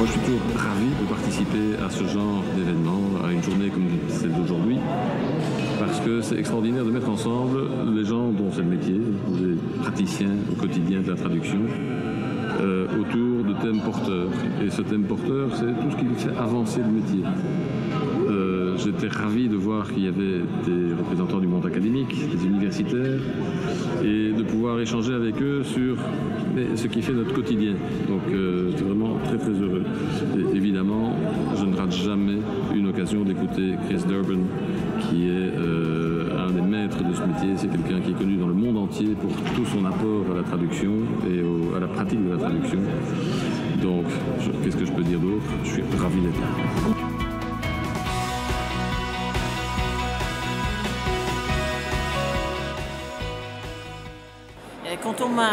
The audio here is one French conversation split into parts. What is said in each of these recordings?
Moi, je suis toujours ravi de participer à ce genre d'événement, à une journée comme celle d'aujourd'hui, parce que c'est extraordinaire de mettre ensemble les gens dont c'est le métier, les praticiens au quotidien de la traduction, autour de thèmes porteurs. Et ce thème porteur, c'est tout ce qui fait avancer le métier. J'étais ravi de voir qu'il y avait des représentants du monde académique, des universitaires, et de pouvoir échanger avec eux sur ce qui fait notre quotidien. Donc j'étais vraiment très très heureux. Et évidemment, je ne rate jamais une occasion d'écouter Chris Durban, qui est un des maîtres de ce métier. C'est quelqu'un qui est connu dans le monde entier pour tout son apport à la traduction et à la pratique de la traduction. Donc, qu'est-ce que je peux dire d'autre? Je suis ravi d'être là. Quand on m'a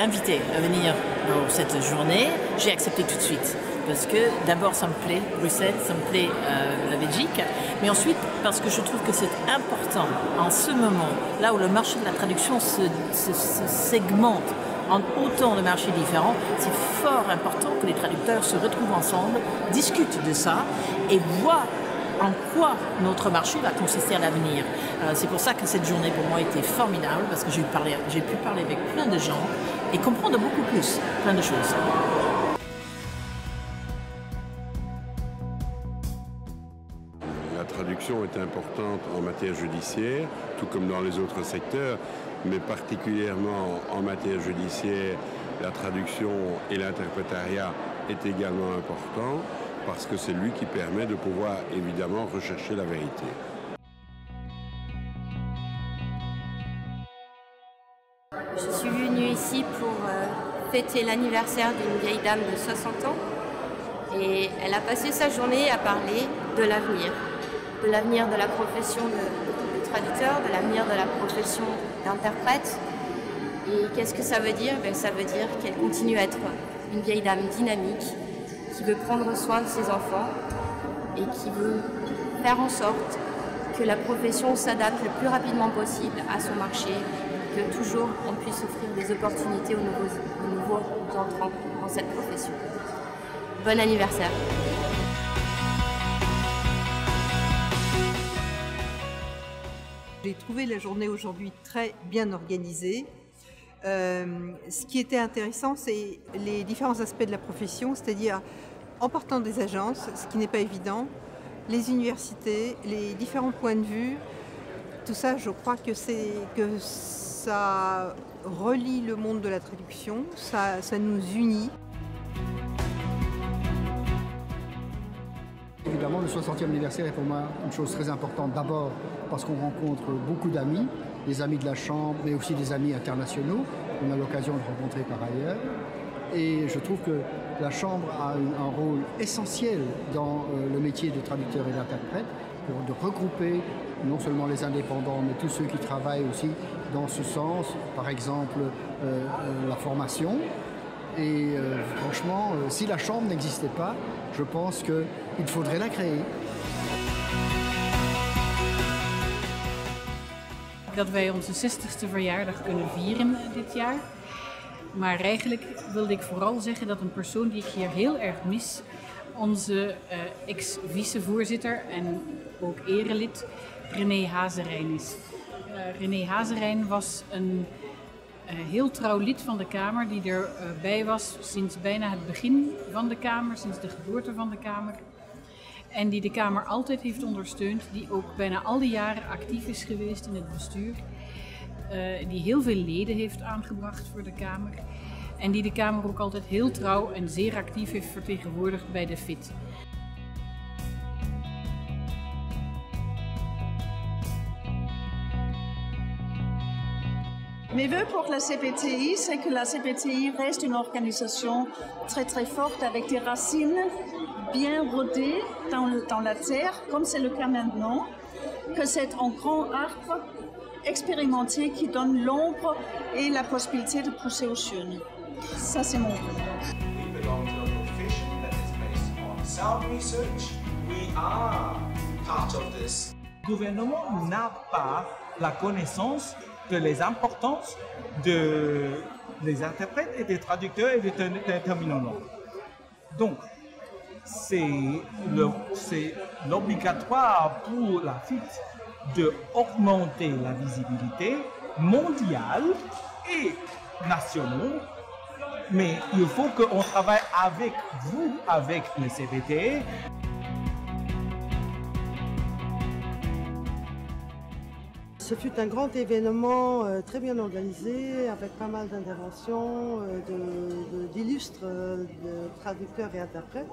invité à venir dans cette journée, j'ai accepté tout de suite. Parce que d'abord ça me plaît Bruxelles, ça me plaît la Belgique, mais ensuite parce que je trouve que c'est important en ce moment, là où le marché de la traduction se segmente en autant de marchés différents, c'est fort important que les traducteurs se retrouvent ensemble, discutent de ça et voient en quoi notre marché va consister à l'avenir. C'est pour ça que cette journée pour moi était formidable, parce que j'ai pu parler avec plein de gens et comprendre beaucoup plus, plein de choses. La traduction est importante en matière judiciaire, tout comme dans les autres secteurs, mais particulièrement en matière judiciaire, la traduction et l'interprétariat est également important, parce que c'est lui qui permet de pouvoir évidemment rechercher la vérité. Je suis venue ici pour fêter l'anniversaire d'une vieille dame de 60 ans et elle a passé sa journée à parler de l'avenir de la profession de traducteur, de l'avenir de la profession d'interprète. Et qu'est-ce que ça veut dire? Ça veut dire qu'elle continue à être une vieille dame dynamique, qui veut prendre soin de ses enfants et qui veut faire en sorte que la profession s'adapte le plus rapidement possible à son marché, que toujours on puisse offrir des opportunités aux nouveaux entrants dans cette profession. Bon anniversaire! J'ai trouvé la journée aujourd'hui très bien organisée. Ce qui était intéressant, c'est les différents aspects de la profession, c'est-à-dire en partant des agences, ce qui n'est pas évident, les universités, les différents points de vue, tout ça, je crois que ça relie le monde de la traduction, ça nous unit. Évidemment, le 60e anniversaire est pour moi une chose très importante. D'abord parce qu'on rencontre beaucoup d'amis, des amis de la Chambre, mais aussi des amis internationaux qu'on a l'occasion de rencontrer par ailleurs. Et je trouve que la Chambre a un rôle essentiel dans le métier de traducteur et d'interprète pour de regrouper non seulement les indépendants, mais tous ceux qui travaillent aussi dans ce sens, par exemple la formation. Et franchement, si la Chambre n'existait pas, je pense qu'il faudrait la créer. Dat wij onze 60ste verjaardag kunnen vieren dit jaar. Maar eigenlijk wilde ik vooral zeggen dat een persoon die ik hier heel erg mis, onze ex-vicevoorzitter en ook erelid René Hazerijn is. René Hazerijn was een heel trouw lid van de Kamer die erbij was sinds bijna het begin van de Kamer, sinds de geboorte van de Kamer. En die de Kamer altijd heeft ondersteund, die ook bijna al die jaren actief is geweest in het bestuur. Die heel veel leden heeft aangebracht voor de Kamer. En die de Kamer ook altijd heel trouw en zeer actief heeft vertegenwoordigd bij de FIT. Mes vœux pour la CPTI, c'est que la CPTI reste une organisation très très forte avec des racines bien rodées dans la terre, comme c'est le cas maintenant, que c'est un grand arbre expérimenté qui donne l'ombre et la possibilité de pousser au ciel. Ça, c'est mon vœu. We belong to a profession that is based on sound research. We are part of this. Le gouvernement n'a pas la connaissance de l'importance des interprètes et des traducteurs et des terminologues. Donc, c'est l'obligatoire pour la FIT d'augmenter la visibilité mondiale et nationale, mais il faut qu'on travaille avec vous, avec le CBT. Ce fut un grand événement très bien organisé, avec pas mal d'interventions, d'illustres traducteurs et interprètes.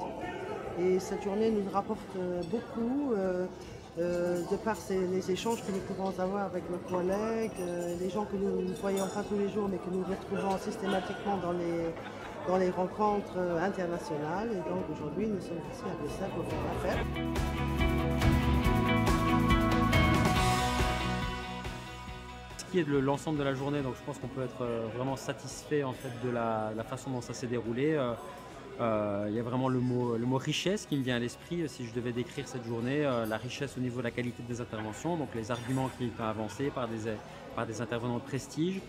Et cette journée nous rapporte beaucoup, de par les échanges que nous pouvons avoir avec nos collègues, les gens que nous ne voyons pas tous les jours, mais que nous retrouvons systématiquement dans les rencontres internationales. Et donc aujourd'hui, nous sommes ici à Bruxelles pour faire la fête. De l'ensemble de la journée, donc je pense qu'on peut être vraiment satisfait en fait de la façon dont ça s'est déroulé. Il y a vraiment le mot richesse qui me vient à l'esprit si je devais décrire cette journée, la richesse au niveau de la qualité des interventions, donc les arguments qui ont été avancés par des intervenants de prestige.